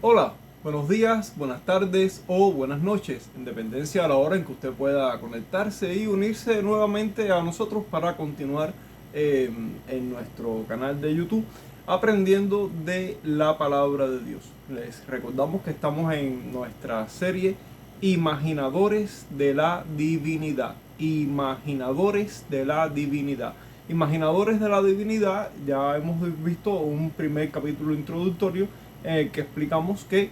Hola, buenos días, buenas tardes o buenas noches, en dependencia de la hora en que usted pueda conectarse y unirse nuevamente a nosotros para continuar en nuestro canal de YouTube aprendiendo de la palabra de Dios. Les recordamos que estamos en nuestra serie Imaginadores de la Divinidad. Imaginadores de la Divinidad. Imaginadores de la Divinidad, ya hemos visto un primer capítulo introductorio que explicamos que,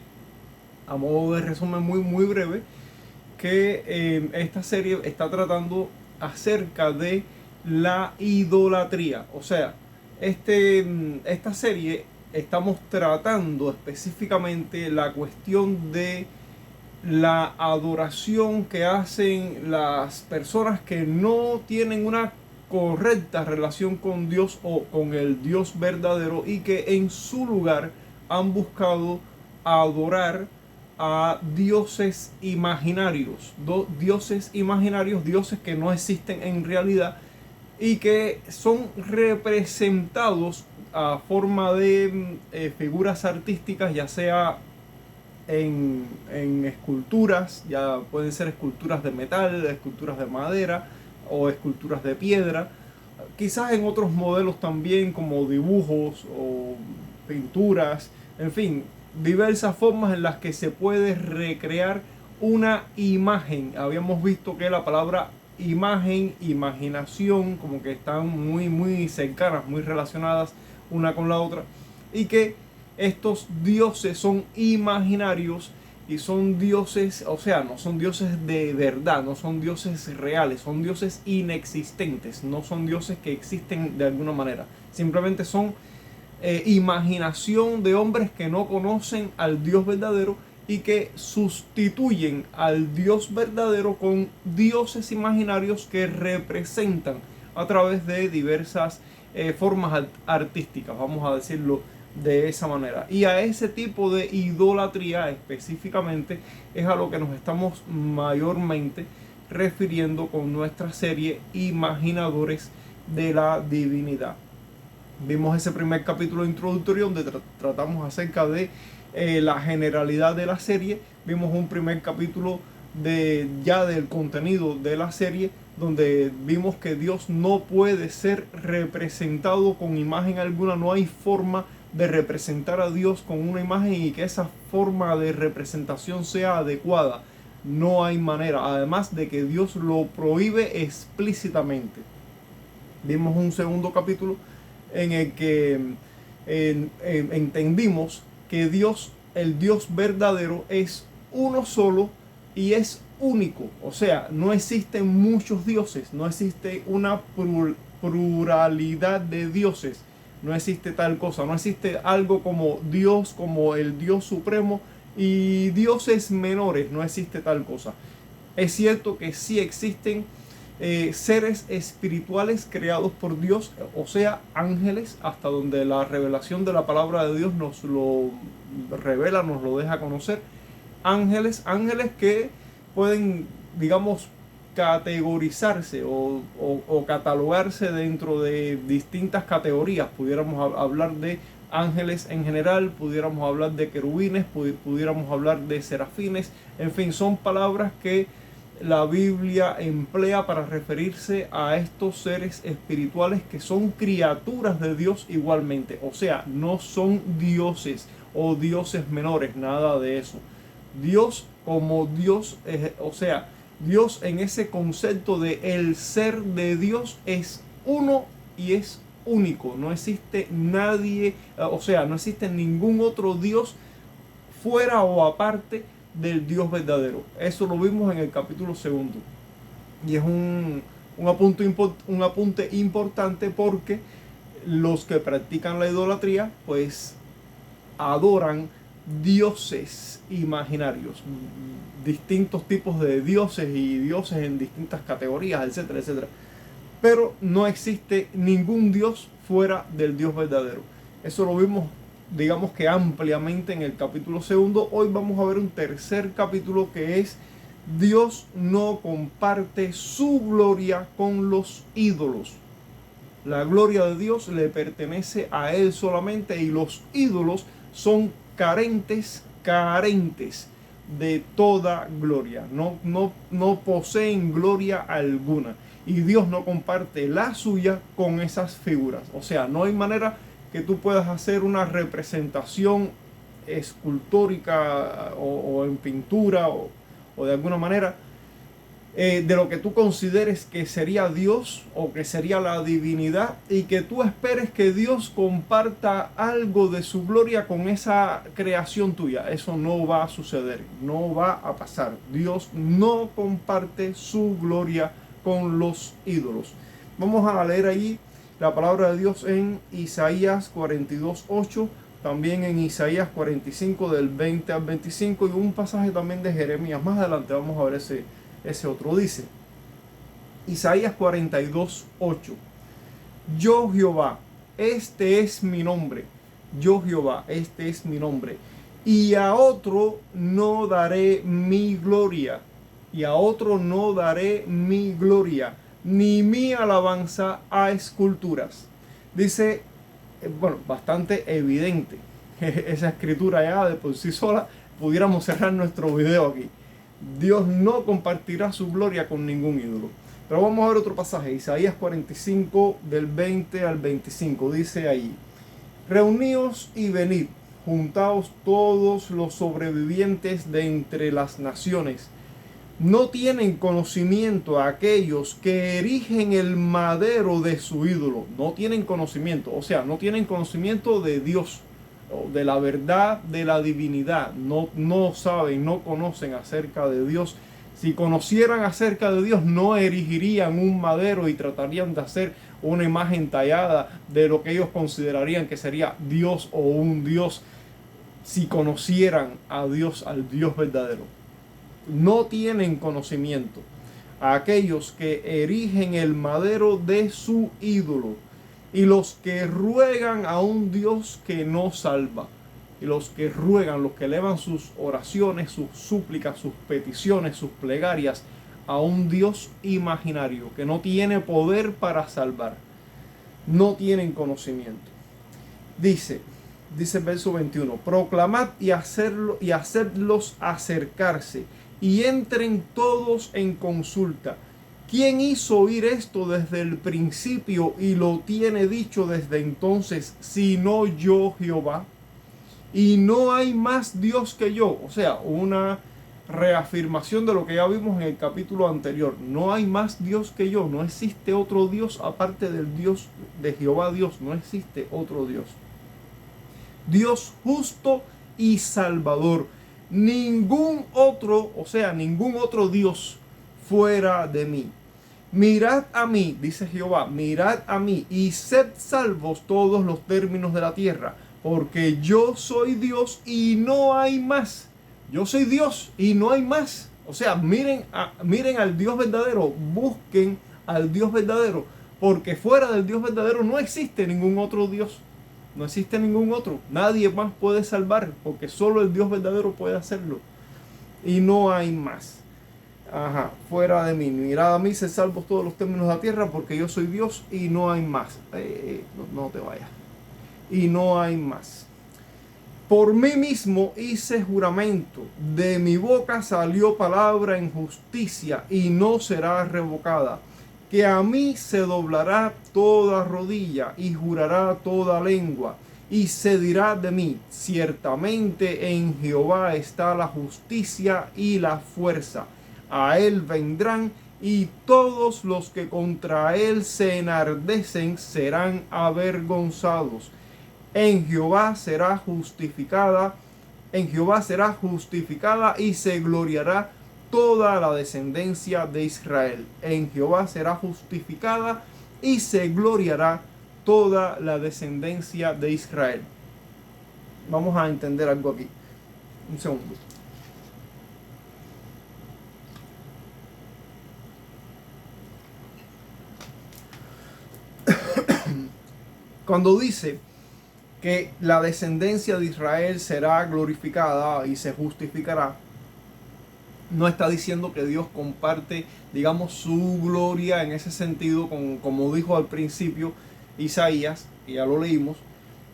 a modo de resumen muy breve, que esta serie está tratando acerca de la idolatría. O sea, esta serie estamos tratando específicamente la cuestión de la adoración que hacen las personas que no tienen una correcta relación con Dios o con el Dios verdadero y que en su lugar han buscado adorar a dioses imaginarios, dioses que no existen en realidad y que son representados a forma de figuras artísticas, ya sea en esculturas, ya pueden ser esculturas de metal, esculturas de madera o esculturas de piedra, quizás en otros modelos también como dibujos o pinturas, en fin, diversas formas en las que se puede recrear una imagen. Habíamos visto que la palabra imagen, imaginación, como que están muy cercanas, muy relacionadas una con la otra, y que estos dioses son imaginarios y son dioses, o sea, no son dioses de verdad, no son dioses reales, son dioses inexistentes, no son dioses que existen de alguna manera, simplemente son imaginación de hombres que no conocen al Dios verdadero y que sustituyen al Dios verdadero con dioses imaginarios que representan a través de diversas formas artísticas, vamos a decirlo de esa manera. Y a ese tipo de idolatría específicamente es a lo que nos estamos mayormente refiriendo con nuestra serie Imaginadores de la Divinidad. Vimos ese primer capítulo introductorio donde tratamos acerca de la generalidad de la serie. Vimos un primer capítulo ya del contenido de la serie, donde vimos que Dios no puede ser representado con imagen alguna. No hay forma de representar a Dios con una imagen y que esa forma de representación sea adecuada. No hay manera. Además de que Dios lo prohíbe explícitamente. Vimos un segundo capítulo en el que entendimos que Dios, el Dios verdadero, es uno solo y es único. O sea, no existen muchos dioses, no existe una pluralidad de dioses, no existe tal cosa, no existe algo como Dios, como el Dios supremo y dioses menores, no existe tal cosa. Es cierto que sí existen seres espirituales creados por Dios, o sea, ángeles, hasta donde la revelación de la palabra de Dios nos lo revela, nos lo deja conocer. Ángeles que pueden, digamos, categorizarse o catalogarse dentro de distintas categorías. Pudiéramos hablar de ángeles en general, pudiéramos hablar de querubines, pudiéramos hablar de serafines, en fin, son palabras que la Biblia emplea para referirse a estos seres espirituales que son criaturas de Dios igualmente. O sea, no son dioses o dioses menores, nada de eso. Dios como Dios, o sea, Dios en ese concepto de el ser de Dios es uno y es único. No existe nadie, o sea, no existe ningún otro Dios fuera o aparte del Dios verdadero. Eso lo vimos en el capítulo segundo. Y es un apunte importante porque los que practican la idolatría pues adoran dioses imaginarios, distintos tipos de dioses y dioses en distintas categorías, etcétera, etcétera. Pero no existe ningún Dios fuera del Dios verdadero. Eso lo vimos, digamos que ampliamente en el capítulo segundo. Hoy vamos a ver un tercer capítulo que es Dios no comparte su gloria con los ídolos. La gloria de Dios le pertenece a Él solamente y los ídolos son carentes carentes de toda gloria. No poseen gloria alguna. Y Dios no comparte la suya con esas figuras. O sea, no hay manera que tú puedas hacer una representación escultórica o en pintura o de alguna manera de lo que tú consideres que sería Dios o que sería la divinidad, y que tú esperes que Dios comparta algo de su gloria con esa creación tuya. Eso no va a suceder, no va a pasar. Dios no comparte su gloria con los ídolos. Vamos a leer ahí la palabra de Dios en Isaías 42:8, también en Isaías 45 del 20 al 25, y un pasaje también de Jeremías. Más adelante vamos a ver ese otro. Dice Isaías 42:8: Yo Jehová, este es mi nombre. Yo Jehová, este es mi nombre. Y a otro no daré mi gloria. Y a otro no daré mi gloria, ni mi alabanza a esculturas. Dice, bueno, bastante evidente esa escritura ya de por sí sola. Pudiéramos cerrar nuestro video aquí. Dios no compartirá su gloria con ningún ídolo. Pero vamos a ver otro pasaje, Isaías 45 del 20 al 25. Dice ahí: Reuníos y venid, juntaos todos los sobrevivientes de entre las naciones. No tienen conocimiento aquellos que erigen el madero de su ídolo. No tienen conocimiento, o sea, no tienen conocimiento de Dios, de la verdad, de la divinidad. No saben, no conocen acerca de Dios. Si conocieran acerca de Dios, no erigirían un madero y tratarían de hacer una imagen tallada de lo que ellos considerarían que sería Dios o un Dios, si conocieran a Dios, al Dios verdadero. No tienen conocimiento a aquellos que erigen el madero de su ídolo, y los que ruegan a un Dios que no salva, y los que ruegan, los que elevan sus oraciones, sus súplicas, sus peticiones, sus plegarias a un Dios imaginario que no tiene poder para salvar. No tienen conocimiento. Dice el verso 21: Proclamad y hacedlos acercarse, y entren todos en consulta. ¿Quién hizo oír esto desde el principio y lo tiene dicho desde entonces, sino yo, Jehová? Y no hay más Dios que yo. O sea, una reafirmación de lo que ya vimos en el capítulo anterior. No hay más Dios que yo. No existe otro Dios aparte del Dios de Jehová Dios. No existe otro Dios. Dios justo y salvador. Ningún otro, o sea, ningún otro Dios fuera de mí. Mirad a mí, dice Jehová, mirad a mí y sed salvos todos los términos de la tierra, porque yo soy Dios y no hay más. Yo soy Dios y no hay más. O sea, miren al Dios verdadero, busquen al Dios verdadero, porque fuera del Dios verdadero no existe ningún otro Dios. No existe ningún otro. Nadie más puede salvar, porque solo el Dios verdadero puede hacerlo. Y no hay más. Fuera de mí. Mirad a mí, sed salvos todos los términos de la tierra, porque yo soy Dios y no hay más. No te vayas. Y no hay más. Por mí mismo hice juramento, de mi boca salió palabra en justicia y no será revocada. Que a mí se doblará toda rodilla y jurará toda lengua, y se dirá de mí: ciertamente en Jehová está la justicia y la fuerza. A él vendrán, y todos los que contra él se enardecen serán avergonzados. En Jehová será justificada y se gloriará toda la descendencia de Israel. En Jehová será justificada y se gloriará toda la descendencia de Israel. Vamos a entender algo aquí. Un segundo. Cuando dice que la descendencia de Israel será glorificada y se justificará, no está diciendo que Dios comparte, digamos, su gloria en ese sentido, como dijo al principio Isaías, que ya lo leímos,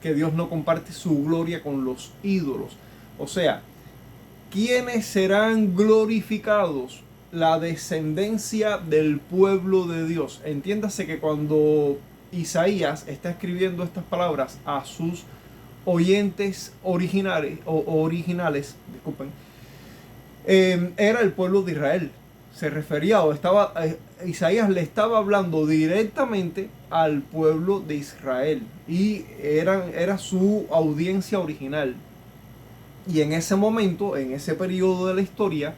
que Dios no comparte su gloria con los ídolos. O sea, ¿quiénes serán glorificados? La descendencia del pueblo de Dios. Entiéndase que cuando Isaías está escribiendo estas palabras a sus oyentes originales, disculpen, era el pueblo de Israel. Se refería o estaba, Isaías le estaba hablando directamente al pueblo de Israel y era su audiencia original. Y en ese momento, en ese periodo de la historia,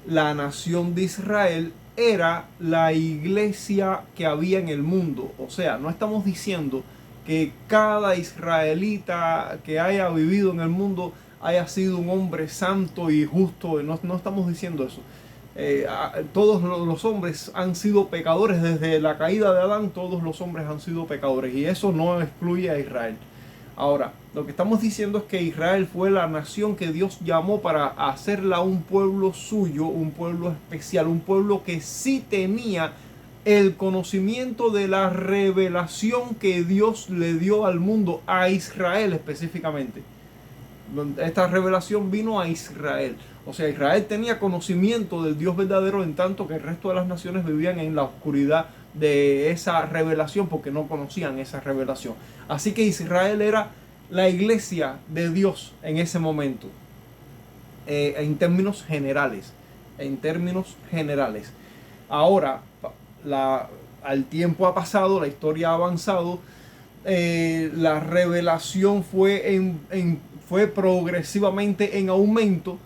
la nación de Israel era la iglesia que había en el mundo. O sea, no estamos diciendo que cada israelita que haya vivido en el mundo haya sido un hombre santo y justo. No estamos diciendo eso. Todos los hombres han sido pecadores desde la caída de Adán. Todos los hombres han sido pecadores y eso no excluye a Israel. Ahora, lo que estamos diciendo es que Israel fue la nación que Dios llamó para hacerla un pueblo suyo, un pueblo especial, un pueblo que sí tenía el conocimiento de la revelación que Dios le dio al mundo, a Israel específicamente. Esta revelación vino a Israel. O sea, Israel tenía conocimiento del Dios verdadero, en tanto que el resto de las naciones vivían en la oscuridad de esa revelación porque no conocían esa revelación. Así que Israel era la iglesia de Dios en ese momento, en términos generales. En términos generales. Ahora, al tiempo ha pasado, la historia ha avanzado, la revelación fue progresivamente en aumento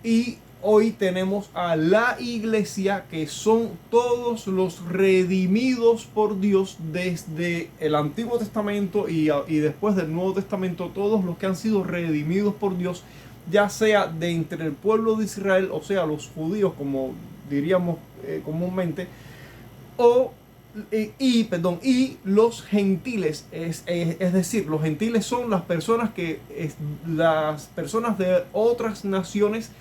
y hoy tenemos a la iglesia, que son todos los redimidos por Dios desde el Antiguo Testamento y después del Nuevo Testamento, todos los que han sido redimidos por Dios, ya sea de entre el pueblo de Israel, o sea, los judíos, como diríamos comúnmente, y los gentiles, es decir, los gentiles son las personas de otras naciones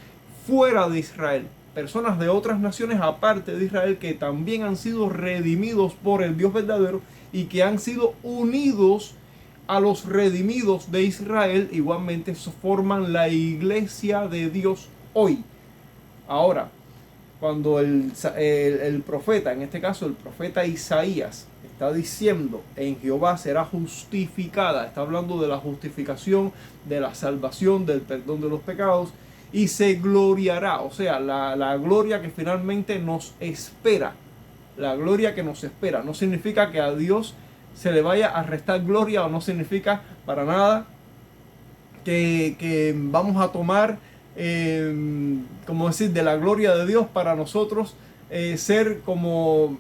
fuera de Israel, personas de otras naciones aparte de Israel, que también han sido redimidos por el Dios verdadero y que han sido unidos a los redimidos de Israel. Igualmente forman la iglesia de Dios hoy. Ahora, cuando el profeta, en este caso el profeta Isaías, está diciendo en Jehová será justificada, está hablando de la justificación, de la salvación, del perdón de los pecados, y se gloriará, o sea, la gloria que finalmente nos espera, la gloria que nos espera. No significa que a Dios se le vaya a restar gloria, o no significa para nada que vamos a tomar, como decir, de la gloria de Dios para nosotros ser como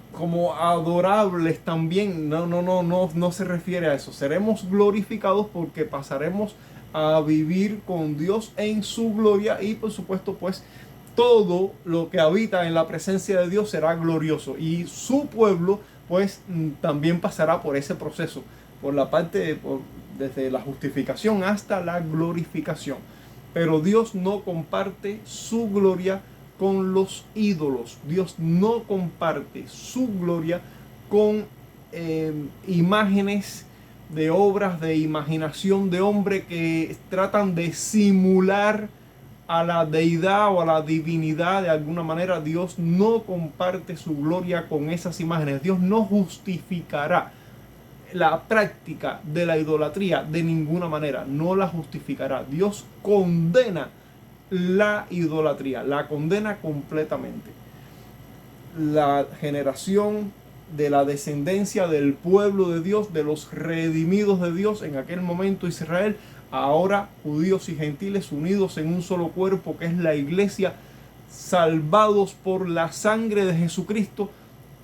adorables también. No se refiere a eso. Seremos glorificados porque pasaremos a vivir con Dios en su gloria, y por supuesto pues todo lo que habita en la presencia de Dios será glorioso, y su pueblo pues también pasará por ese proceso, por la parte desde la justificación hasta la glorificación. Pero Dios no comparte su gloria con los ídolos. Dios no comparte su gloria con imágenes de obras de imaginación de hombre que tratan de simular a la deidad o a la divinidad de alguna manera. Dios no comparte su gloria con esas imágenes. Dios no justificará la práctica de la idolatría de ninguna manera, no la justificará. Dios condena la idolatría, la condena completamente. La generación de la descendencia del pueblo de Dios, de los redimidos de Dios, en aquel momento Israel, ahora judíos y gentiles unidos en un solo cuerpo que es la iglesia, salvados por la sangre de Jesucristo.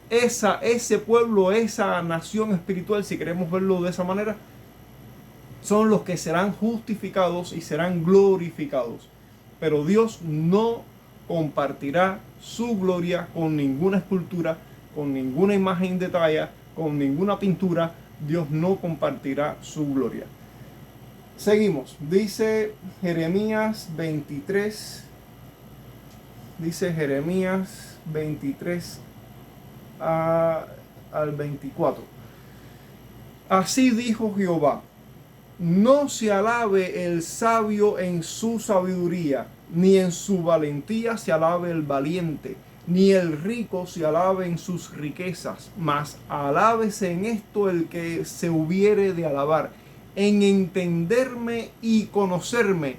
Ese pueblo, esa nación espiritual, si queremos verlo de esa manera, son los que serán justificados y serán glorificados. Pero Dios no compartirá su gloria con ninguna escultura, con ninguna imagen de talla, con ninguna pintura. Dios no compartirá su gloria. Seguimos. Dice Jeremías 23. Dice Jeremías 23 al 24. Así dijo Jehová: No se alabe el sabio en su sabiduría, ni en su valentía se alabe el valiente, ni el rico se alabe en sus riquezas, mas alábese en esto el que se hubiere de alabar, en entenderme y conocerme,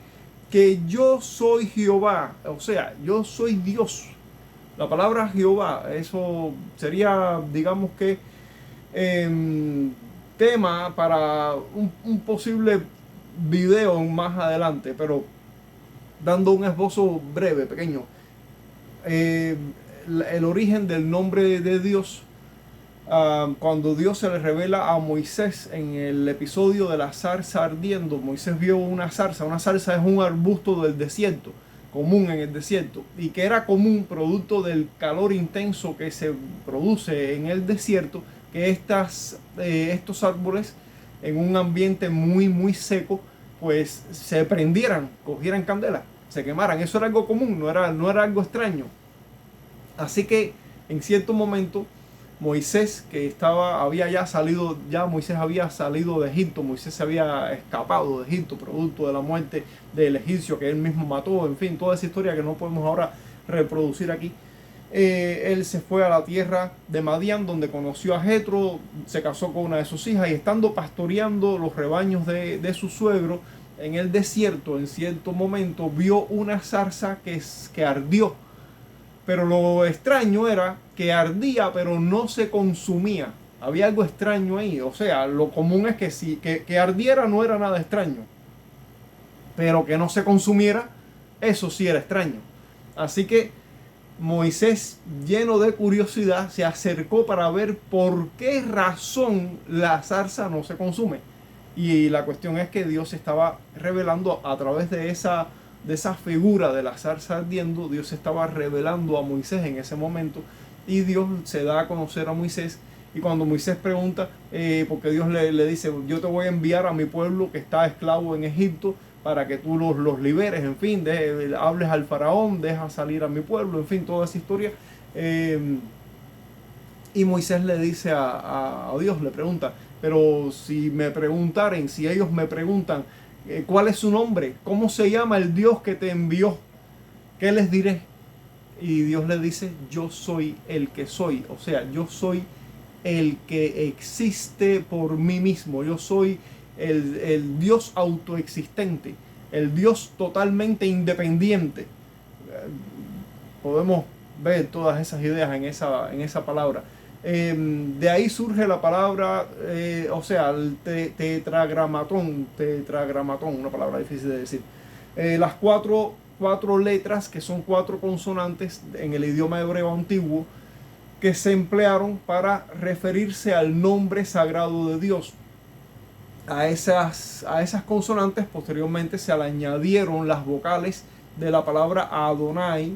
que yo soy Jehová, o sea, yo soy Dios. La palabra Jehová, eso sería, digamos que, tema para un posible video más adelante, pero dando un esbozo breve, pequeño. El origen del nombre de Dios, cuando Dios se le revela a Moisés en el episodio de la zarza ardiendo. Moisés vio una zarza. Una zarza es un arbusto del desierto, común en el desierto, y que era común producto del calor intenso que se produce en el desierto, que estos árboles en un ambiente muy seco pues se prendieran, cogieran candela, se quemaran. Eso era algo común, no era algo extraño. Así que en cierto momento Moisés, que Moisés había salido de Egipto, Moisés se había escapado de Egipto producto de la muerte del egipcio que él mismo mató, en fin, toda esa historia que no podemos ahora reproducir aquí. Él se fue a la tierra de Madián, donde conoció a Jetro, se casó con una de sus hijas, y estando pastoreando los rebaños de su suegro en el desierto, en cierto momento vio una zarza que ardió. Pero lo extraño era que ardía, pero no se consumía. Había algo extraño ahí. O sea, lo común es que ardiera no era nada extraño. Pero que no se consumiera, eso sí era extraño. Así que Moisés, lleno de curiosidad, se acercó para ver por qué razón la zarza no se consume. Y la cuestión es que Dios estaba revelando a través de esa figura de la zarza ardiendo. Dios estaba revelando a Moisés en ese momento, y Dios se da a conocer a Moisés. Y cuando Moisés pregunta, porque Dios le dice: yo te voy a enviar a mi pueblo que está esclavo en Egipto para que tú los liberes, en fin, hables al faraón, deja salir a mi pueblo, en fin, toda esa historia. Y Moisés le dice a Dios, le pregunta: pero si ellos me preguntan, ¿cuál es su nombre? ¿Cómo se llama el Dios que te envió? ¿Qué les diré? Y Dios le dice: yo soy el que soy. O sea, yo soy el que existe por mí mismo. Yo soy el Dios autoexistente, el Dios totalmente independiente. Podemos ver todas esas ideas en esa palabra. De ahí surge la palabra, o sea, el tetragramatón, una palabra difícil de decir. Las cuatro letras, que son 4 consonantes en el idioma hebreo antiguo, que se emplearon para referirse al nombre sagrado de Dios. A esas consonantes posteriormente se le añadieron las vocales de la palabra Adonai,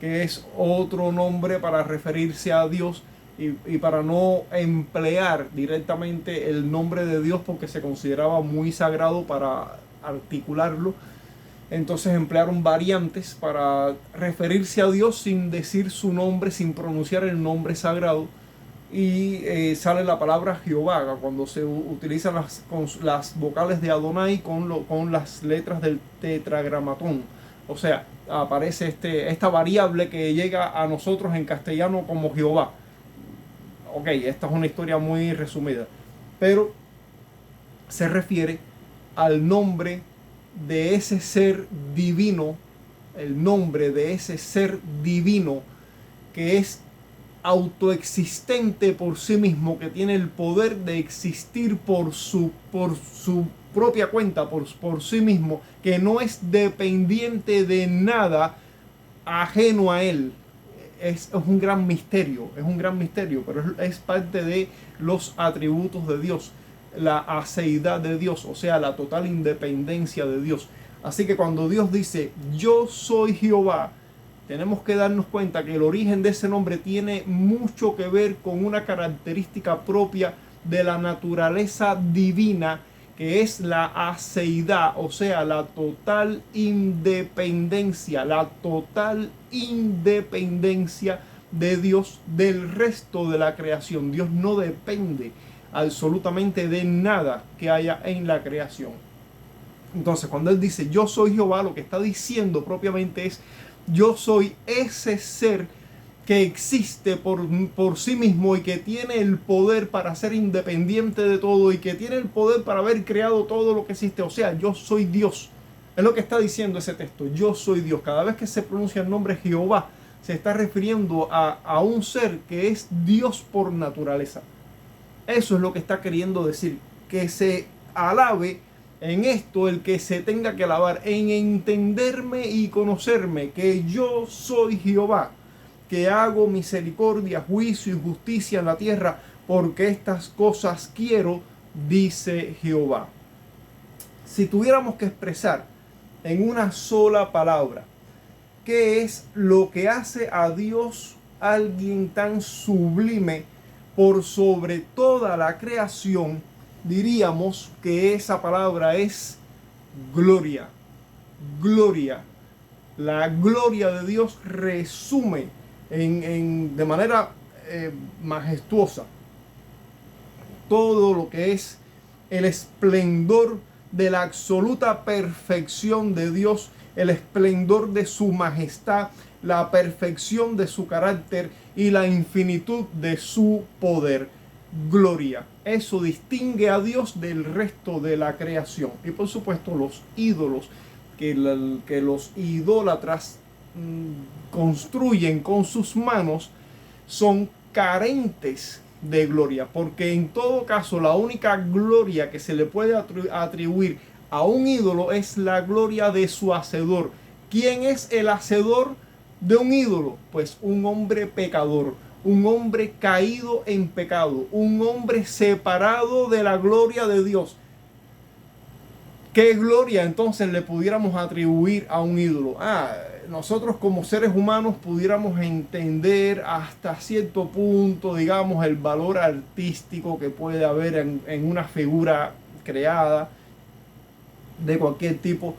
que es otro nombre para referirse a Dios, y para no emplear directamente el nombre de Dios porque se consideraba muy sagrado para articularlo. Entonces emplearon variantes para referirse a Dios sin decir su nombre, sin pronunciar el nombre sagrado. Y sale la palabra Jehová cuando se utilizan las vocales de Adonai con las letras del tetragramatón. O sea, aparece esta variable que llega a nosotros en castellano como Jehová. Ok, esta es una historia muy resumida, pero se refiere al nombre de ese ser divino, el nombre de ese ser divino que es autoexistente por sí mismo, que tiene el poder de existir por su propia cuenta, por sí mismo, que no es dependiente de nada ajeno a él. Es un gran misterio, pero es parte de los atributos de Dios, la aceidad de Dios, o sea, la total independencia de Dios. Así que cuando Dios dice: yo soy Jehová, tenemos que darnos cuenta que el origen de ese nombre tiene mucho que ver con una característica propia de la naturaleza divina, que es la aceidad, o sea, la total independencia de Dios del resto de la creación. Dios no depende absolutamente de nada que haya en la creación. Entonces, cuando él dice yo soy Jehová, lo que está diciendo propiamente es yo soy ese ser que existe por sí mismo y que tiene el poder para ser independiente de todo y que tiene el poder para haber creado todo lo que existe. O sea, yo soy Dios. Es lo que está diciendo ese texto. Yo soy Dios. Cada vez que se pronuncia el nombre Jehová, se está refiriendo a un ser que es Dios por naturaleza. Eso es lo que está queriendo decir. Que se alabe en esto el que se tenga que alabar, en entenderme y conocerme, que yo soy Jehová, que hago misericordia, juicio y justicia en la tierra, porque estas cosas quiero, dice Jehová. Si tuviéramos que expresar en una sola palabra qué es lo que hace a Dios alguien tan sublime por sobre toda la creación, diríamos que esa palabra es gloria. Gloria. La gloria de Dios resume de manera majestuosa todo lo que es el esplendor de la absoluta perfección de Dios, el esplendor de su majestad, la perfección de su carácter y la infinitud de su poder. Gloria. Eso distingue a Dios del resto de la creación. Y por supuesto los ídolos que los idólatras construyen con sus manos son carentes de gloria, porque en todo caso la única gloria que se le puede atribuir a un ídolo es la gloria de su hacedor. ¿Quién es el hacedor de un ídolo? Pues un hombre pecador, un hombre caído en pecado, un hombre separado de la gloria de Dios. ¿Qué gloria entonces le pudiéramos atribuir a un ídolo? Nosotros como seres humanos pudiéramos entender hasta cierto punto, digamos, el valor artístico que puede haber en una figura creada de cualquier tipo.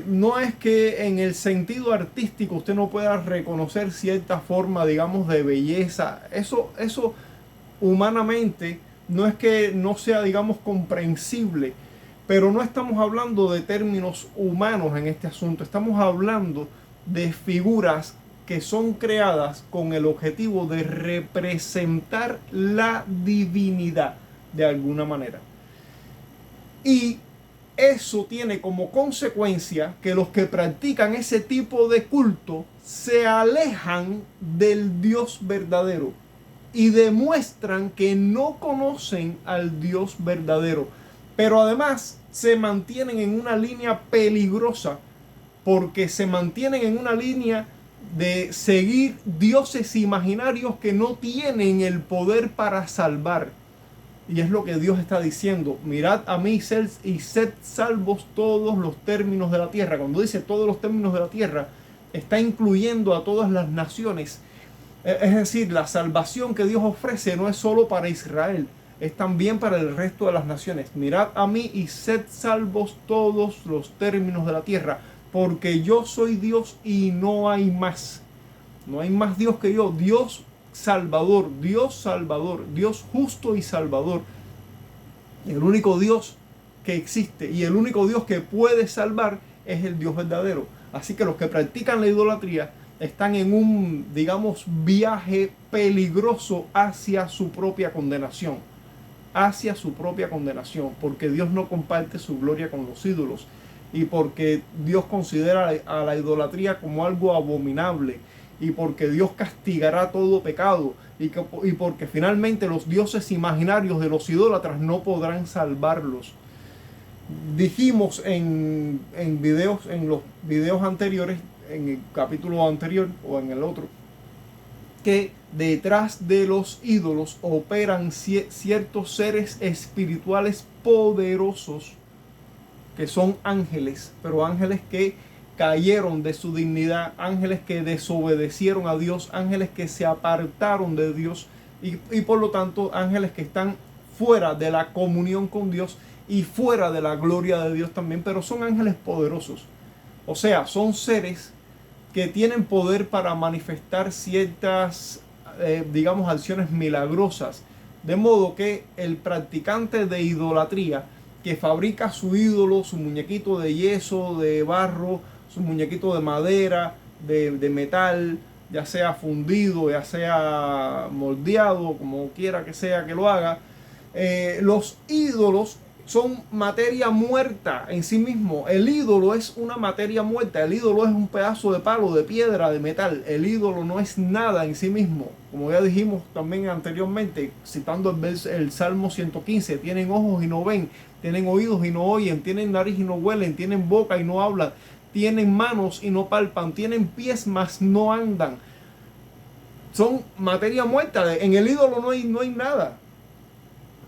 No es que en el sentido artístico usted no pueda reconocer cierta forma, digamos, de belleza. Eso humanamente no es que no sea, digamos, comprensible. Pero no estamos hablando de términos humanos en este asunto. Estamos hablando de figuras que son creadas con el objetivo de representar la divinidad de alguna manera. Y eso tiene como consecuencia que los que practican ese tipo de culto se alejan del Dios verdadero y demuestran que no conocen al Dios verdadero. Pero además se mantienen en una línea peligrosa, porque se mantienen en una línea de seguir dioses imaginarios que no tienen el poder para salvar. Y es lo que Dios está diciendo: mirad a mí y sed salvos todos los términos de la tierra. Cuando dice todos los términos de la tierra, está incluyendo a todas las naciones. Es decir, la salvación que Dios ofrece no es solo para Israel, es también para el resto de las naciones. Mirad a mí y sed salvos todos los términos de la tierra, porque yo soy Dios y no hay más. No hay más Dios que yo. Dios Salvador, Dios justo y Salvador. El único Dios que existe y el único Dios que puede salvar es el Dios verdadero. Así que los que practican la idolatría están en un, digamos, viaje peligroso hacia su propia condenación. Hacia su propia condenación, porque Dios no comparte su gloria con los ídolos y porque Dios considera a la idolatría como algo abominable y porque Dios castigará todo pecado y porque finalmente los dioses imaginarios de los idólatras no podrán salvarlos. Dijimos en los videos anteriores, en el capítulo anterior o en el otro, que detrás de los ídolos operan ciertos seres espirituales poderosos que son ángeles, pero ángeles que cayeron de su dignidad, ángeles que desobedecieron a Dios, ángeles que se apartaron de Dios y por lo tanto ángeles que están fuera de la comunión con Dios y fuera de la gloria de Dios también, pero son ángeles poderosos. O sea, son seres que tienen poder para manifestar ciertas, digamos, acciones milagrosas. De modo que el practicante de idolatría que fabrica su ídolo, su muñequito de yeso, de barro, su muñequito de madera, de metal, ya sea fundido, ya sea moldeado, como quiera que sea que lo haga. Los ídolos son materia muerta en sí mismo. El ídolo es una materia muerta. El ídolo es un pedazo de palo, de piedra, de metal. El ídolo no es nada en sí mismo. Como ya dijimos también anteriormente, citando el Salmo 115, tienen ojos y no ven, tienen oídos y no oyen, tienen nariz y no huelen, tienen boca y no hablan, tienen manos y no palpan, tienen pies mas no andan. Son materia muerta. En el ídolo no hay nada.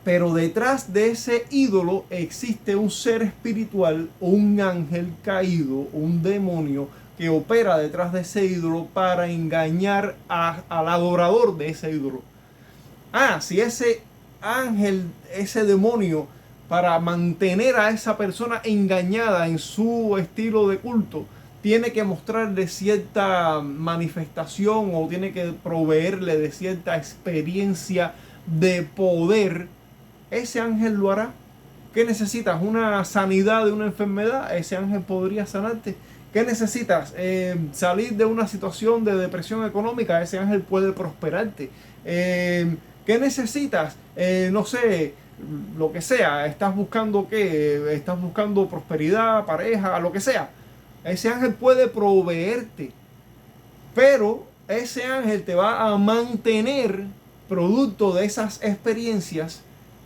Pero detrás de ese ídolo existe un ser espiritual, un ángel caído, un demonio que opera detrás de ese ídolo para engañar al adorador de ese ídolo. Si ese ángel, ese demonio, para mantener a esa persona engañada en su estilo de culto, tiene que mostrarle cierta manifestación o tiene que proveerle de cierta experiencia de poder, ese ángel lo hará. ¿Qué necesitas? ¿Una sanidad de una enfermedad? Ese ángel podría sanarte. ¿Qué necesitas? Salir de una situación de depresión económica. Ese ángel puede prosperarte. ¿Qué necesitas? No sé, lo que sea. ¿Estás buscando qué? ¿Estás buscando prosperidad, pareja, lo que sea? Ese ángel puede proveerte. Pero ese ángel te va a mantener, producto de esas experiencias,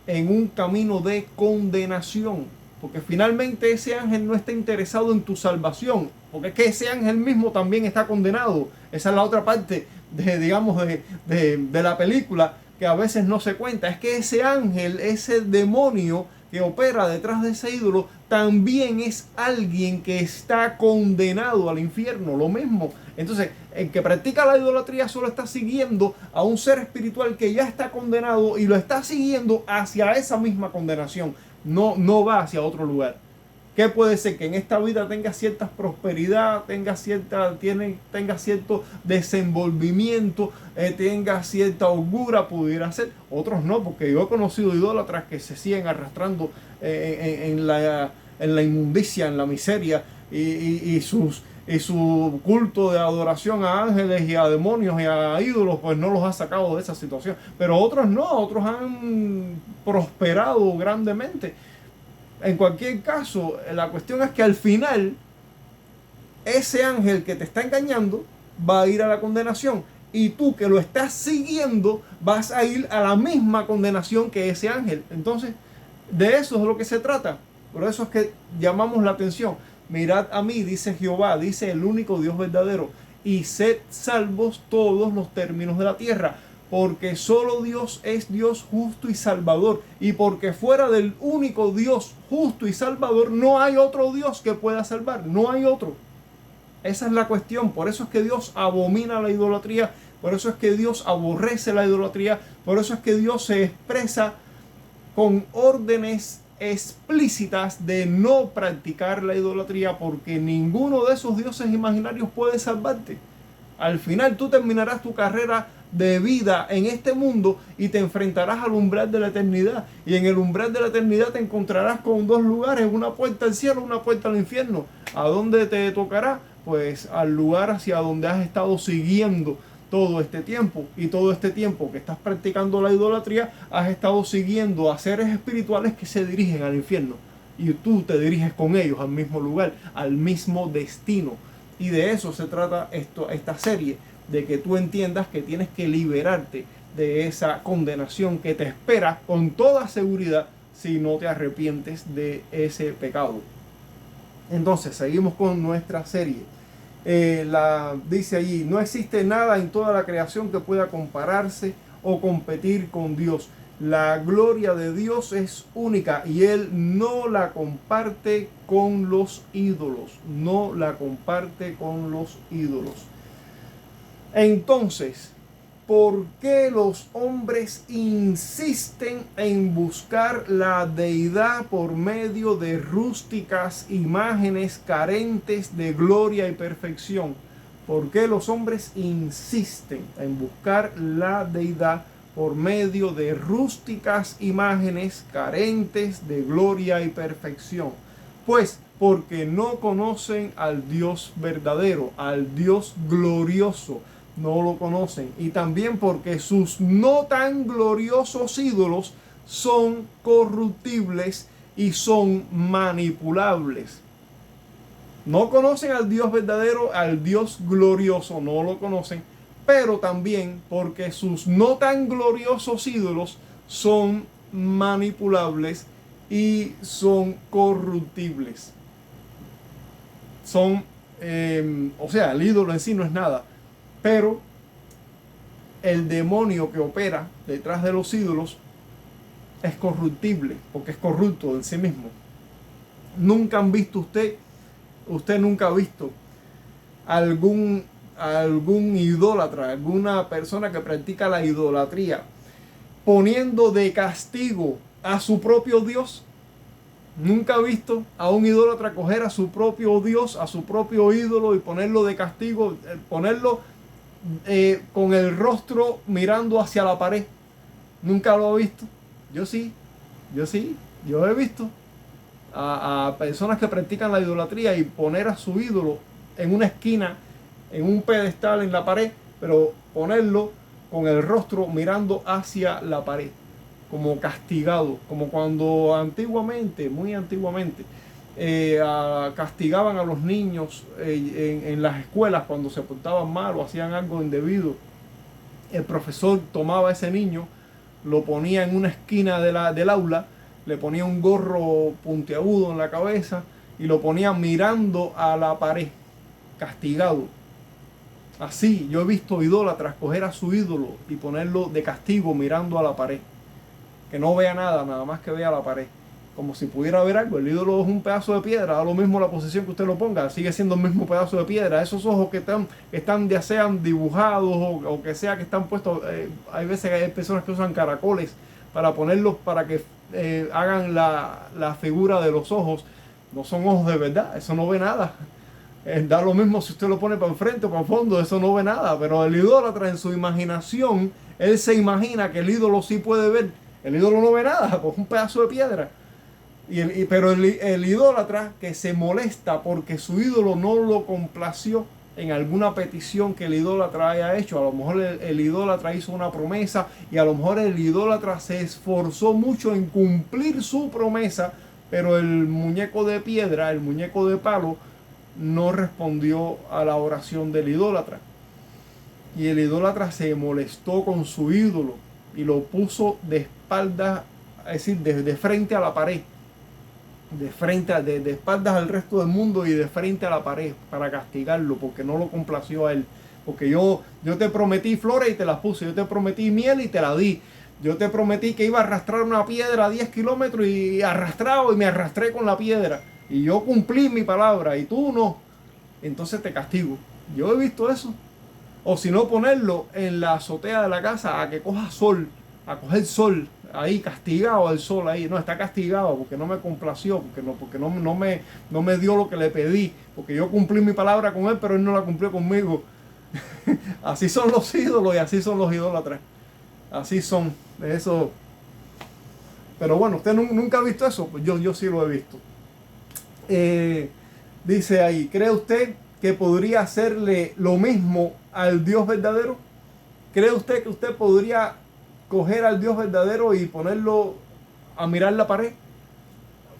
en un camino de condenación, porque finalmente ese ángel no está interesado en tu salvación, porque es que ese ángel mismo también está condenado. Esa es la otra parte de la película que a veces no se cuenta. Es que ese ángel, ese demonio que opera detrás de ese ídolo, también es alguien que está condenado al infierno, lo mismo. Entonces, el que practica la idolatría solo está siguiendo a un ser espiritual que ya está condenado y lo está siguiendo hacia esa misma condenación. No va hacia otro lugar. ¿Qué puede ser? Que en esta vida tenga cierta prosperidad, tenga cierto desenvolvimiento, tenga cierta holgura, pudiera ser. Otros no, porque yo he conocido idólatras que se siguen arrastrando en la inmundicia, en la miseria, y su culto de adoración a ángeles y a demonios y a ídolos, pues no los ha sacado de esa situación. Pero otros no, otros han prosperado grandemente. En cualquier caso, la cuestión es que al final, ese ángel que te está engañando va a ir a la condenación. Y tú que lo estás siguiendo vas a ir a la misma condenación que ese ángel. Entonces, de eso es lo que se trata. Por eso es que llamamos la atención. Mirad a mí, dice Jehová, dice el único Dios verdadero, y sed salvos todos los términos de la tierra, porque solo Dios es Dios justo y salvador, y porque fuera del único Dios justo y salvador no hay otro Dios que pueda salvar, no hay otro. Esa es la cuestión. Por eso es que Dios abomina la idolatría, por eso es que Dios aborrece la idolatría, por eso es que Dios se expresa con órdenes explícitas de no practicar la idolatría, porque ninguno de esos dioses imaginarios puede salvarte. Al final tú terminarás tu carrera de vida en este mundo y te enfrentarás al umbral de la eternidad, y en el umbral de la eternidad te encontrarás con dos lugares, una puerta al cielo, una puerta al infierno. ¿A dónde te tocará? Pues al lugar hacia donde has estado siguiendo todo este tiempo, y todo este tiempo que estás practicando la idolatría has estado siguiendo a seres espirituales que se dirigen al infierno, y tú te diriges con ellos al mismo lugar, al mismo destino. Y de eso se trata esta serie, de que tú entiendas que tienes que liberarte de esa condenación que te espera con toda seguridad si no te arrepientes de ese pecado. Entonces, seguimos con nuestra serie. Dice allí: no existe nada en toda la creación que pueda compararse o competir con Dios. La gloria de Dios es única y Él no la comparte con los ídolos. No la comparte con los ídolos. Entonces, ¿por qué los hombres insisten en buscar la deidad por medio de rústicas imágenes carentes de gloria y perfección? ¿Por qué los hombres insisten en buscar la deidad por medio de rústicas imágenes carentes de gloria y perfección. Pues porque no conocen al Dios verdadero, al Dios glorioso, no lo conocen. Y también porque sus no tan gloriosos ídolos son corruptibles y son manipulables. No conocen al Dios verdadero, al Dios glorioso, no lo conocen, pero también porque sus no tan gloriosos ídolos son manipulables y son corruptibles. O sea, el ídolo en sí no es nada, pero el demonio que opera detrás de los ídolos es corruptible, porque es corrupto en sí mismo. Nunca han visto usted nunca ha visto algún idólatra, alguna persona que practica la idolatría, poniendo de castigo a su propio Dios. Nunca ha visto a un idólatra coger a su propio Dios, a su propio ídolo y ponerlo de castigo, ponerlo con el rostro mirando hacia la pared. Nunca lo ha visto. Yo sí, yo he visto a personas que practican la idolatría y poner a su ídolo en una esquina, en un pedestal en la pared, pero ponerlo con el rostro mirando hacia la pared, como castigado, como cuando antiguamente, muy antiguamente, castigaban a los niños en las escuelas cuando se portaban mal o hacían algo indebido. El profesor tomaba a ese niño, lo ponía en una esquina del aula, le ponía un gorro puntiagudo en la cabeza y lo ponía mirando a la pared, castigado. Así, yo he visto idólatras coger a su ídolo y ponerlo de castigo mirando a la pared. Que no vea nada más que vea la pared. Como si pudiera ver algo. El ídolo es un pedazo de piedra, da lo mismo la posición que usted lo ponga, sigue siendo el mismo pedazo de piedra. Esos ojos que están ya sean dibujados o que sea que están puestos, hay veces que hay personas que usan caracoles para ponerlos para que hagan la figura de los ojos. No son ojos de verdad, eso no ve nada. Da lo mismo si usted lo pone para enfrente o para el fondo, eso no ve nada. Pero el idólatra en su imaginación, él se imagina que el ídolo sí puede ver. El ídolo no ve nada, pues un pedazo de piedra. Pero el idólatra que se molesta porque su ídolo no lo complació en alguna petición que el idólatra haya hecho. A lo mejor el idólatra hizo una promesa y a lo mejor el idólatra se esforzó mucho en cumplir su promesa, pero el muñeco de piedra, el muñeco de palo, no respondió a la oración del idólatra. Y el idólatra se molestó con su ídolo y lo puso de espaldas, es decir, de frente a la pared. De espaldas al resto del mundo y de frente a la pared para castigarlo porque no lo complació a él. Porque yo te prometí flores y te las puse, yo te prometí miel y te la di, yo te prometí que iba a arrastrar una piedra a 10 kilómetros y arrastrado y me arrastré con la piedra y yo cumplí mi palabra y tú no, entonces te castigo. Yo he visto eso. O si no, ponerlo en la azotea de la casa a que coja sol, a coger sol ahí, castigado el sol ahí. No, está castigado porque no me complació, porque no me dio lo que le pedí, porque yo cumplí mi palabra con él, pero él no la cumplió conmigo. Así son los ídolos y así son los idólatras. Así son. Eso. Pero bueno, usted nunca ha visto eso. Pues yo sí lo he visto. Dice ahí, ¿cree usted que podría hacerle lo mismo al Dios verdadero? ¿Cree usted que usted podría coger al Dios verdadero y ponerlo a mirar la pared?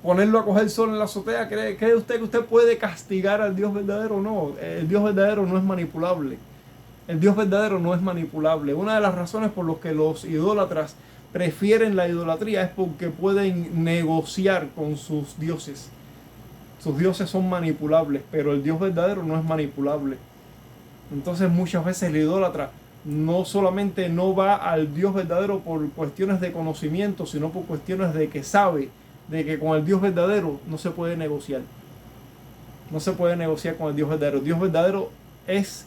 ¿Ponerlo a coger sol en la azotea? ¿Cree usted que usted puede castigar al Dios verdadero? No, el Dios verdadero no es manipulable. El Dios verdadero no es manipulable. Una de las razones por las que los idólatras prefieren la idolatría es porque pueden negociar con sus dioses. Sus dioses son manipulables, pero el Dios verdadero no es manipulable. Entonces muchas veces el idólatra no solamente no va al Dios verdadero por cuestiones de conocimiento, sino por cuestiones de que sabe de que con el Dios verdadero no se puede negociar. No se puede negociar con el Dios verdadero. El Dios verdadero es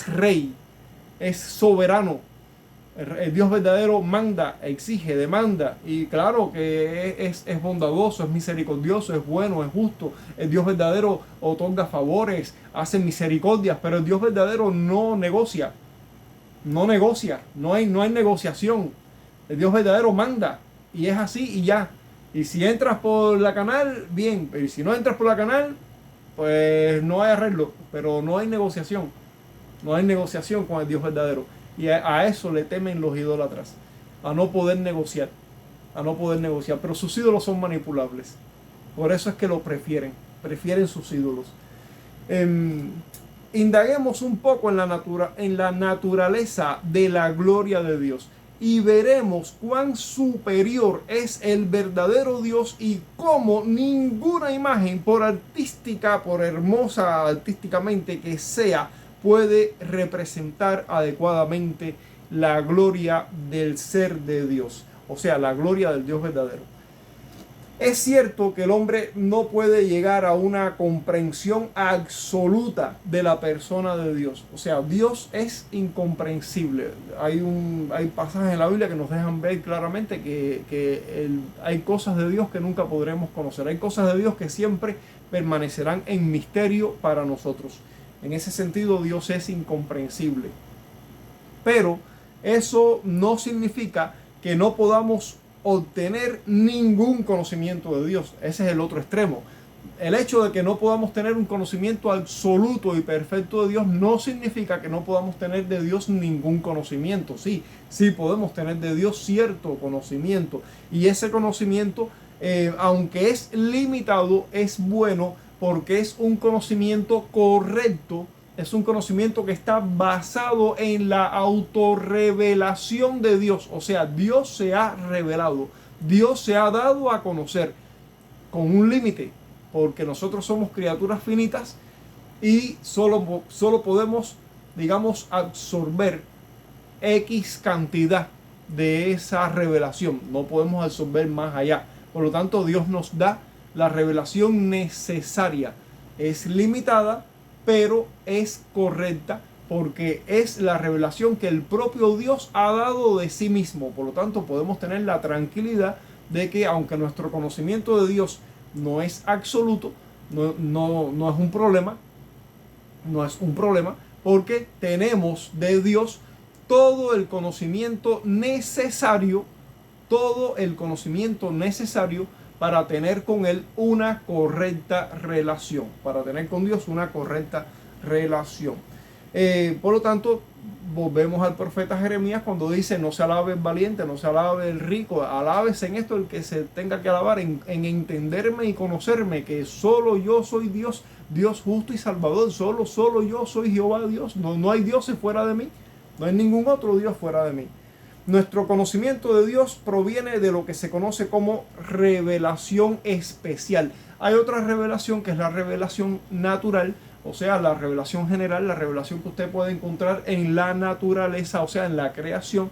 rey, es soberano. El Dios verdadero manda, exige, demanda, y claro que es bondadoso, es misericordioso, es bueno, es justo. El Dios verdadero otorga favores, hace misericordias, pero el Dios verdadero no negocia. no negocia, no hay negociación. El Dios verdadero manda y es así y ya. Y si entras por la canal, bien, pero si no entras por la canal, pues no hay arreglo, pero no hay negociación. No hay negociación con el Dios verdadero. Y a eso le temen los idólatras, a no poder negociar, a no poder negociar. Pero sus ídolos son manipulables. Por eso es que lo prefieren sus ídolos. Indaguemos un poco en la naturaleza de la gloria de Dios y veremos cuán superior es el verdadero Dios y cómo ninguna imagen, por artística, por hermosa artísticamente que sea, puede representar adecuadamente la gloria del ser de Dios, o sea, la gloria del Dios verdadero. Es cierto que el hombre no puede llegar a una comprensión absoluta de la persona de Dios. O sea, Dios es incomprensible. Hay pasajes en la Biblia que nos dejan ver claramente que hay cosas de Dios que nunca podremos conocer. Hay cosas de Dios que siempre permanecerán en misterio para nosotros. En ese sentido, Dios es incomprensible. Pero eso no significa que no podamos obtener ningún conocimiento de Dios. Ese es el otro extremo. El hecho de que no podamos tener un conocimiento absoluto y perfecto de Dios no significa que no podamos tener de Dios ningún conocimiento. Sí podemos tener de Dios cierto conocimiento. Y ese conocimiento, aunque es limitado, es bueno porque es un conocimiento correcto. Es un conocimiento que está basado en la autorrevelación de Dios. O sea, Dios se ha revelado. Dios se ha dado a conocer con un límite. Porque nosotros somos criaturas finitas y solo podemos, digamos, absorber X cantidad de esa revelación. No podemos absorber más allá. Por lo tanto, Dios nos da la revelación necesaria. Es limitada, pero es correcta porque es la revelación que el propio Dios ha dado de sí mismo. Por lo tanto, podemos tener la tranquilidad de que aunque nuestro conocimiento de Dios no es absoluto, no es un problema, porque tenemos de Dios todo el conocimiento necesario para tener con Él una correcta relación, para tener con Dios una correcta relación. Por lo tanto, volvemos al profeta Jeremías cuando dice: no se alabe el valiente, no se alabe el rico, alábese en esto el que se tenga que alabar, en entenderme y conocerme, que solo yo soy Dios, Dios justo y salvador, solo yo soy Jehová Dios, no hay dioses fuera de mí, no hay ningún otro Dios fuera de mí. Nuestro conocimiento de Dios proviene de lo que se conoce como revelación especial. Hay otra revelación que es la revelación natural, o sea, la revelación general, la revelación que usted puede encontrar en la naturaleza, o sea, en la creación.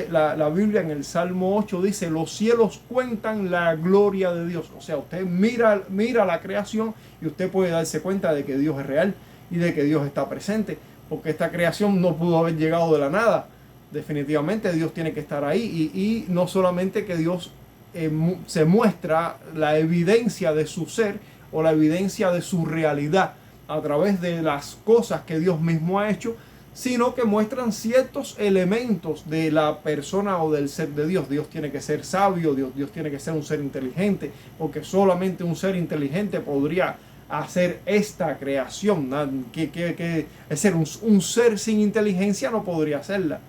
La Biblia en el Salmo 8 dice: los cielos cuentan la gloria de Dios. O sea, usted mira la creación y usted puede darse cuenta de que Dios es real y de que Dios está presente, porque esta creación no pudo haber llegado de la nada. Definitivamente Dios tiene que estar ahí y no solamente que Dios se muestra la evidencia de su ser o la evidencia de su realidad a través de las cosas que Dios mismo ha hecho, sino que muestran ciertos elementos de la persona o del ser de Dios. Dios tiene que ser sabio, Dios tiene que ser un ser inteligente, porque solamente un ser inteligente podría hacer esta creación. Es ser un ser sin inteligencia no podría hacerla.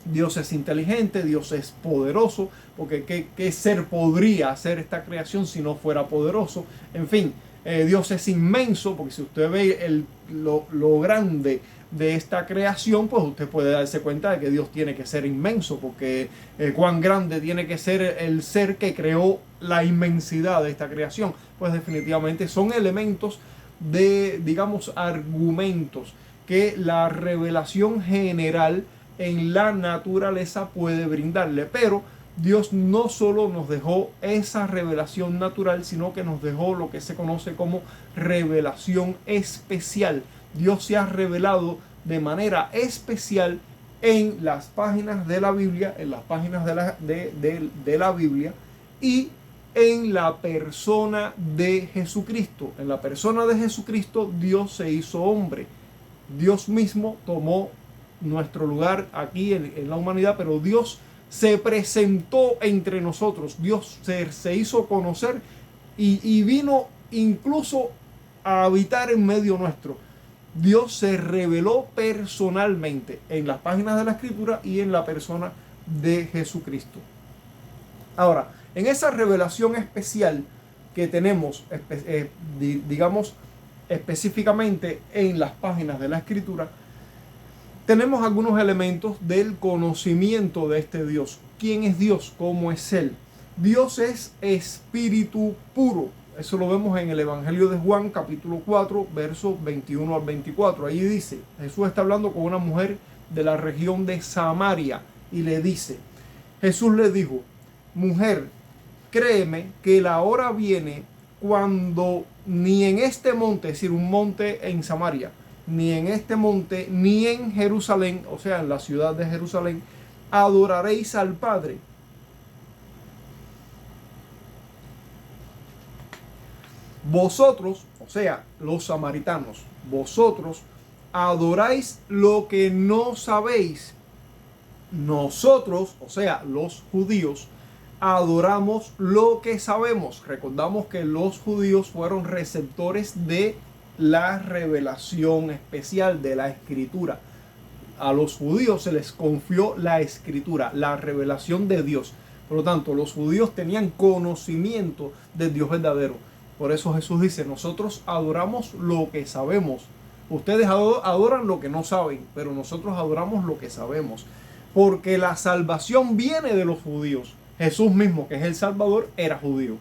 Dios es inteligente, Dios es poderoso, porque ¿qué ser podría hacer esta creación si no fuera poderoso? En fin, Dios es inmenso, porque si usted ve lo grande de esta creación, pues usted puede darse cuenta de que Dios tiene que ser inmenso, porque cuán grande tiene que ser el ser que creó la inmensidad de esta creación. Pues definitivamente son elementos de, digamos, argumentos que la revelación general en la naturaleza puede brindarle. Pero Dios no solo nos dejó esa revelación natural, sino que nos dejó lo que se conoce como revelación especial. Dios se ha revelado de manera especial en las páginas de la Biblia, de la Biblia y en la persona de Jesucristo. En la persona de Jesucristo Dios se hizo hombre. Dios mismo tomó nuestro lugar aquí en la humanidad, pero Dios se presentó entre nosotros. Dios se hizo conocer y vino incluso a habitar en medio nuestro. Dios se reveló personalmente en las páginas de la Escritura y en la persona de Jesucristo. Ahora, en esa revelación especial que tenemos, digamos, específicamente en las páginas de la Escritura, tenemos algunos elementos del conocimiento de este Dios. ¿Quién es Dios? ¿Cómo es Él? Dios es espíritu puro. Eso lo vemos en el Evangelio de Juan, capítulo 4, versos 21 al 24. Allí dice, Jesús está hablando con una mujer de la región de Samaria y le dice, Jesús le dijo, mujer, créeme que la hora viene cuando ni en este monte, es decir, un monte en Samaria, ni en este monte, ni en Jerusalén, o sea, en la ciudad de Jerusalén, adoraréis al Padre. Vosotros, o sea, los samaritanos, vosotros adoráis lo que no sabéis. Nosotros, o sea, los judíos, adoramos lo que sabemos. Recordamos que los judíos fueron receptores de la revelación especial de la Escritura. A los judíos se les confió la Escritura, la revelación de Dios. Por lo tanto, los judíos tenían conocimiento del Dios verdadero. Por eso Jesús dice, nosotros adoramos lo que sabemos. Ustedes adoran lo que no saben, pero nosotros adoramos lo que sabemos. Porque la salvación viene de los judíos. Jesús mismo, que es el Salvador, era judío.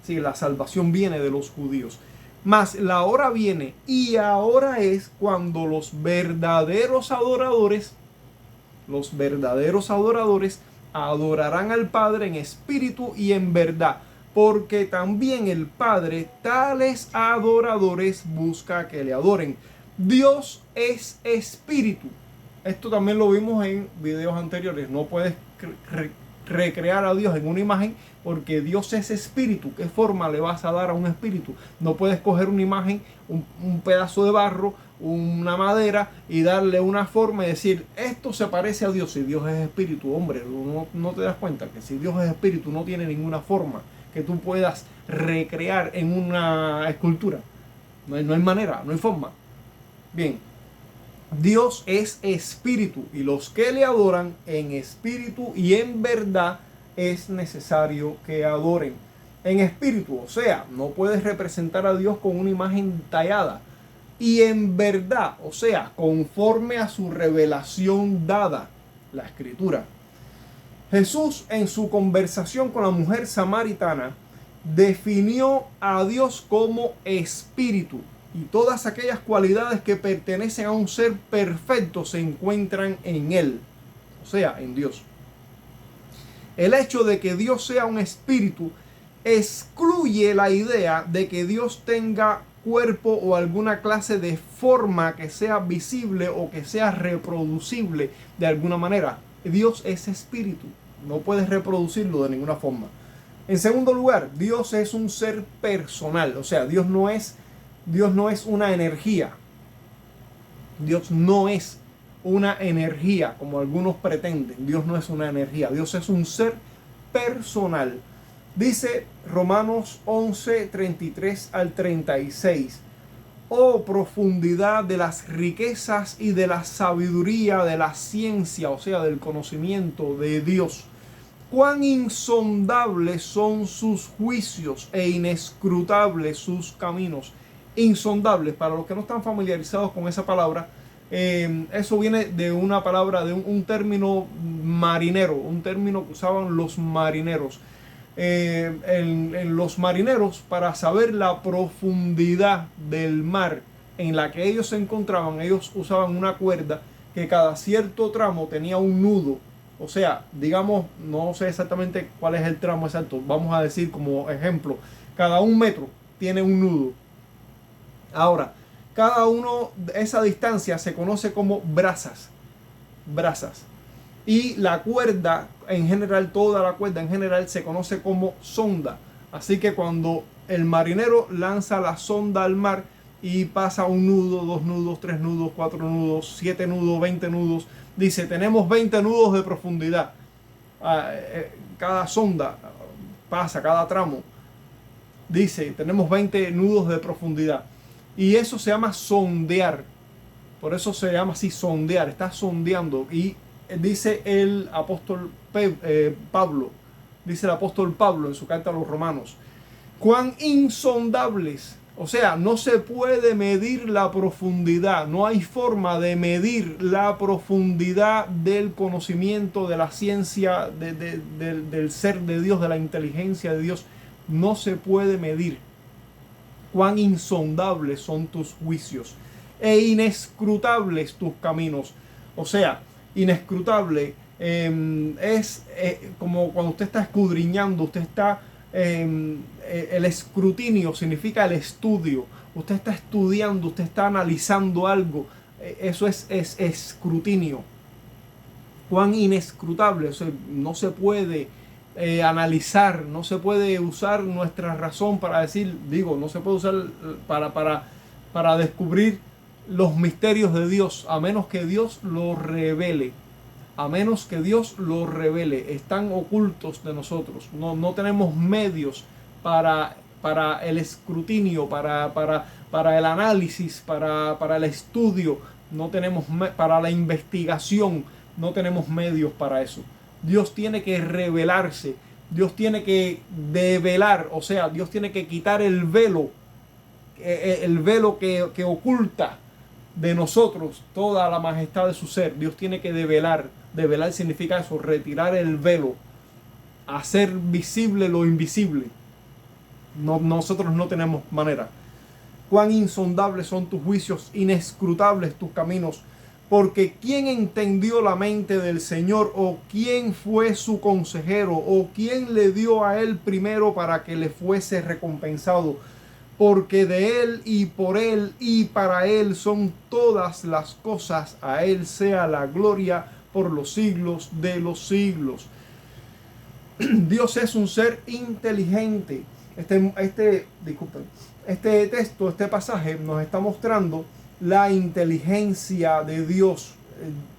Sí, la salvación viene de los judíos. Mas la hora viene y ahora es cuando los verdaderos adoradores adorarán al Padre en espíritu y en verdad. Porque también el Padre tales adoradores busca que le adoren. Dios es espíritu. Esto también lo vimos en videos anteriores. No puedes recrear a Dios en una imagen porque Dios es espíritu. ¿Qué forma le vas a dar a un espíritu? No puedes coger una imagen, un pedazo de barro, una madera y darle una forma y decir, esto se parece a Dios. Si Dios es espíritu, hombre, no te das cuenta que si Dios es espíritu no tiene ninguna forma que tú puedas recrear en una escultura. No hay manera, no hay forma. Bien, Dios es espíritu y los que le adoran en espíritu y en verdad es necesario que adoren. En espíritu, o sea, no puedes representar a Dios con una imagen tallada. Y en verdad, o sea, conforme a su revelación dada, la Escritura. Jesús, en su conversación con la mujer samaritana, definió a Dios como espíritu. Y todas aquellas cualidades que pertenecen a un ser perfecto se encuentran en Él, o sea, en Dios. El hecho de que Dios sea un espíritu excluye la idea de que Dios tenga cuerpo o alguna clase de forma que sea visible o que sea reproducible de alguna manera. Dios es espíritu, no puedes reproducirlo de ninguna forma. En segundo lugar, Dios es un ser personal, o sea, Dios no es una energía. Dios no es una energía como algunos pretenden. Dios no es una energía. Dios es un ser personal. Dice Romanos 11, 33 al 36. Oh profundidad de las riquezas y de la sabiduría, de la ciencia, o sea, del conocimiento de Dios. Cuán insondables son sus juicios e inescrutables sus caminos. Insondables, para los que no están familiarizados con esa palabra, eso viene de una palabra, de un término marinero, un término que usaban los marineros. En los marineros, para saber la profundidad del mar en la que ellos se encontraban, ellos usaban una cuerda que cada cierto tramo tenía un nudo. O sea, digamos, no sé exactamente cuál es el tramo exacto, vamos a decir como ejemplo, cada 1 metro tiene un nudo. Ahora, cada uno de esa distancia se conoce como brazas. Y la cuerda, en general, toda la cuerda en general se conoce como sonda. Así que cuando el marinero lanza la sonda al mar y pasa un nudo, 2 nudos, 3 nudos, 4 nudos, 7 nudos, 20 nudos. Dice, tenemos 20 nudos de profundidad. Cada sonda pasa, cada tramo. Dice, tenemos 20 nudos de profundidad. Y eso se llama sondear. Por eso se llama así, sondear. Está sondeando. Y dice el apóstol Pablo. Dice el apóstol Pablo en su carta a los Romanos. Cuán insondables. O sea, no se puede medir la profundidad. No hay forma de medir la profundidad del conocimiento, de la ciencia, del ser de Dios, de la inteligencia de Dios. No se puede medir. Cuán insondables son tus juicios e inescrutables tus caminos. O sea, inescrutable es como cuando usted está escudriñando, usted está... el escrutinio significa el estudio. Usted está estudiando, usted está analizando algo. Eso es escrutinio. Cuán inescrutable. O sea, no se puede analizar, no se puede usar nuestra razón para decir, no se puede usar para descubrir los misterios de Dios, a menos que Dios lo revele. A menos que Dios lo revele. Están ocultos de nosotros. No tenemos medios para el escrutinio, para el análisis, para el estudio. No tenemos para la investigación. No tenemos medios para eso. Dios tiene que revelarse. Dios tiene que develar. O sea, Dios tiene que quitar el velo. El velo que oculta de nosotros toda la majestad de su ser. Dios tiene que develar. Develar significa eso, retirar el velo, hacer visible lo invisible. Nosotros no tenemos manera. Cuán insondables son tus juicios, inescrutables tus caminos. Porque ¿quién entendió la mente del Señor? ¿O quién fue su consejero? ¿O quién le dio a él primero para que le fuese recompensado? Porque de él y por él y para él son todas las cosas. A él sea la gloria por los siglos de los siglos. Dios es un ser inteligente. Este texto, este pasaje nos está mostrando la inteligencia de Dios.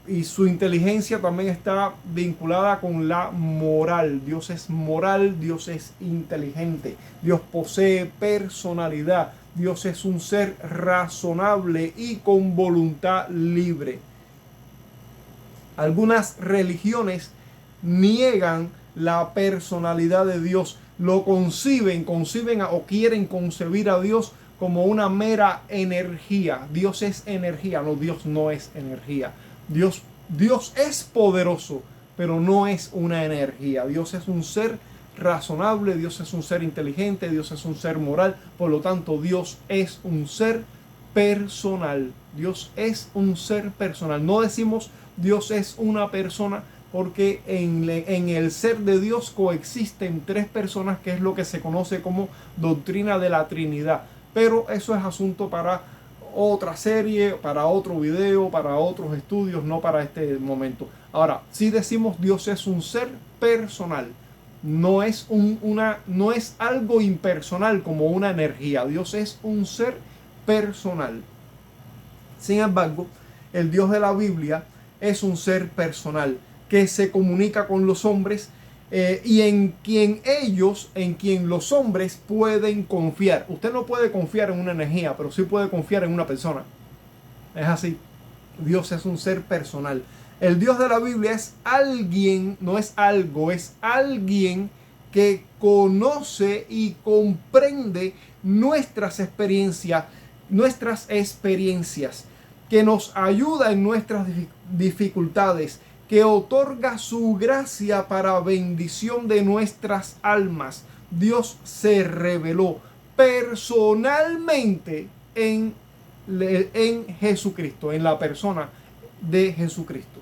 Y su inteligencia también está vinculada con la moral. Dios es moral, Dios es inteligente. Dios posee personalidad. Dios es un ser razonable y con voluntad libre. Algunas religiones niegan la personalidad de Dios, lo conciben o quieren concebir a Dios como una mera energía. Dios es energía, no, Dios no es energía. Dios es poderoso, pero no es una energía. Dios es un ser razonable, Dios es un ser inteligente, Dios es un ser moral, por lo tanto Dios es un ser personal. Dios es un ser personal. No decimos Dios es una persona, porque en el ser de Dios coexisten 3 personas, que es lo que se conoce como doctrina de la Trinidad. Pero eso es asunto para otra serie, para otro video, para otros estudios, no para este momento. Ahora, si decimos Dios es un ser personal, no es algo impersonal como una energía. Dios es un ser personal. Sin embargo, el Dios de la Biblia es un ser personal que se comunica con los hombres y en quien los hombres pueden confiar. Usted no puede confiar en una energía, pero sí puede confiar en una persona. Es así. Dios es un ser personal. El Dios de la Biblia es alguien, no es algo, es alguien que conoce y comprende nuestras experiencias, que nos ayuda en nuestras dificultades, que otorga su gracia para bendición de nuestras almas. Dios se reveló personalmente en Jesucristo, en la persona de Jesucristo.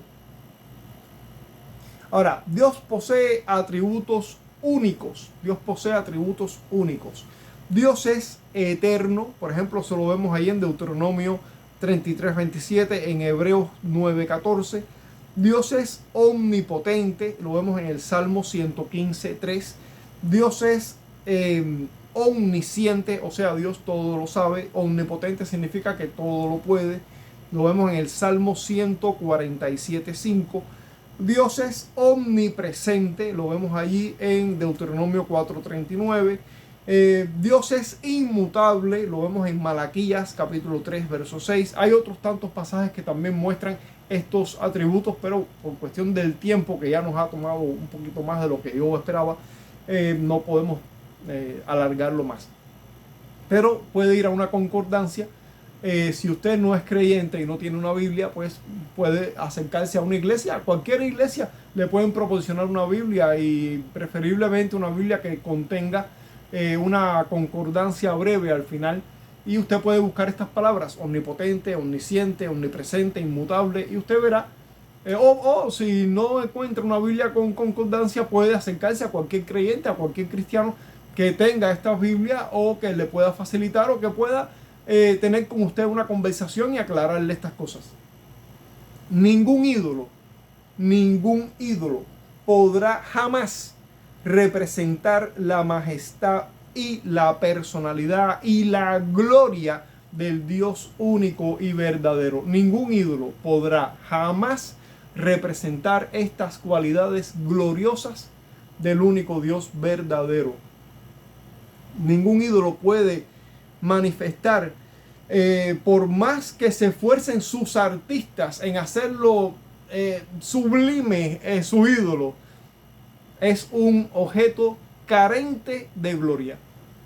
Ahora, Dios posee atributos únicos. Dios posee atributos únicos. Dios es eterno. Por ejemplo, se lo vemos ahí en Deuteronomio 33:27, en Hebreos 9:14. Dios es omnipotente. Lo vemos en el Salmo 115:3. Dios es omnisciente, o sea, Dios todo lo sabe. Omnipotente significa que todo lo puede. Lo vemos en el Salmo 147:5. Dios es omnipresente, lo vemos allí en Deuteronomio 4:39. Dios es inmutable, lo vemos en Malaquías capítulo 3, verso 6. Hay otros tantos pasajes que también muestran estos atributos, pero por cuestión del tiempo que ya nos ha tomado un poquito más de lo que yo esperaba, no podemos alargarlo más. Pero puede ir a una concordancia. Si usted no es creyente y no tiene una Biblia, pues puede acercarse a una iglesia. A cualquier iglesia le pueden proporcionar una Biblia, y preferiblemente una Biblia que contenga una concordancia breve al final. Y usted puede buscar estas palabras: omnipotente, omnisciente, omnipresente, inmutable, y usted verá. O si no encuentra una Biblia con concordancia, puede acercarse a cualquier creyente, a cualquier cristiano que tenga esta Biblia, o que le pueda facilitar, o que pueda tener con usted una conversación y aclararle estas cosas. Ningún ídolo podrá jamás representar la majestad y la personalidad y la gloria del Dios único y verdadero. Ningún ídolo podrá jamás representar estas cualidades gloriosas del único Dios verdadero. Ningún ídolo puede manifestar, por más que se esfuercen sus artistas en hacerlo sublime, su ídolo es un objeto carente de gloria.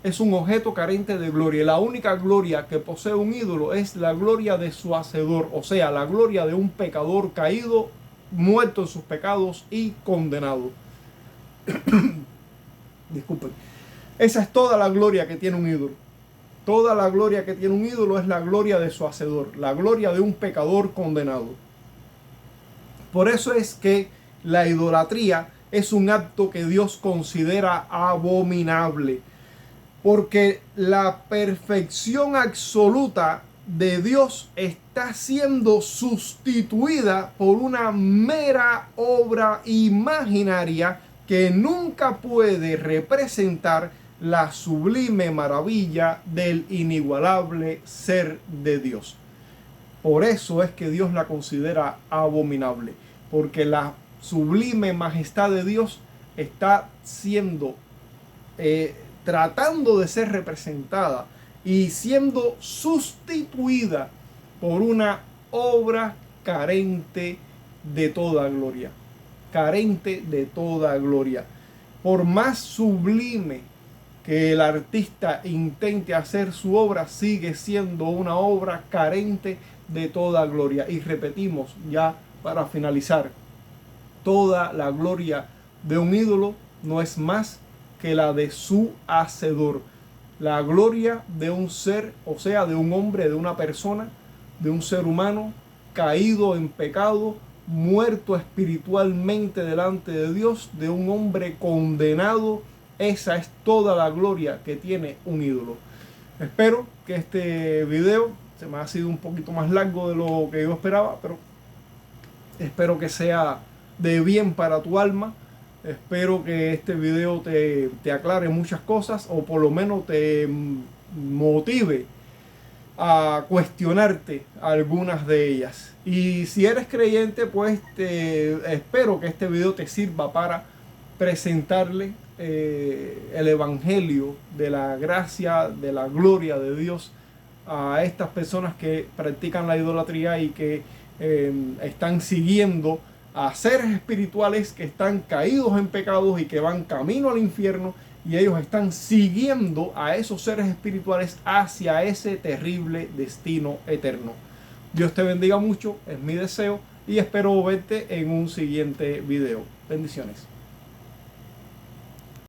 Es un objeto carente de gloria. La única gloria que posee un ídolo es la gloria de su hacedor, o sea, la gloria de un pecador caído, muerto en sus pecados y condenado. Disculpen. Esa es toda la gloria que tiene un ídolo. Toda la gloria que tiene un ídolo es la gloria de su hacedor, la gloria de un pecador condenado. Por eso es que la idolatría es un acto que Dios considera abominable, porque la perfección absoluta de Dios está siendo sustituida por una mera obra imaginaria que nunca puede representar la sublime maravilla del inigualable ser de Dios. Por eso es que Dios la considera abominable, porque la sublime majestad de Dios está siendo tratando de ser representada y siendo sustituida por una obra carente de toda gloria. Carente de toda gloria. Por más sublime que el artista intente hacer su obra, sigue siendo una obra carente de toda gloria. Y repetimos, ya para finalizar, toda la gloria de un ídolo no es más que la de su hacedor. La gloria de un ser, o sea, de un hombre, de una persona, de un ser humano caído en pecado, muerto espiritualmente delante de Dios, de un hombre condenado. Esa es toda la gloria que tiene un ídolo. Espero que este video se me ha sido un poquito más largo de lo que yo esperaba, pero espero que sea de bien para tu alma. Espero que este video te aclare muchas cosas, o por lo menos te motive a cuestionarte algunas de ellas. Y si eres creyente, pues espero que este video te sirva para presentarle el evangelio de la gracia, de la gloria de Dios a estas personas que practican la idolatría y que están siguiendo a seres espirituales que están caídos en pecados y que van camino al infierno, y ellos están siguiendo a esos seres espirituales hacia ese terrible destino eterno. Dios te bendiga mucho, es mi deseo, y espero verte en un siguiente video. Bendiciones.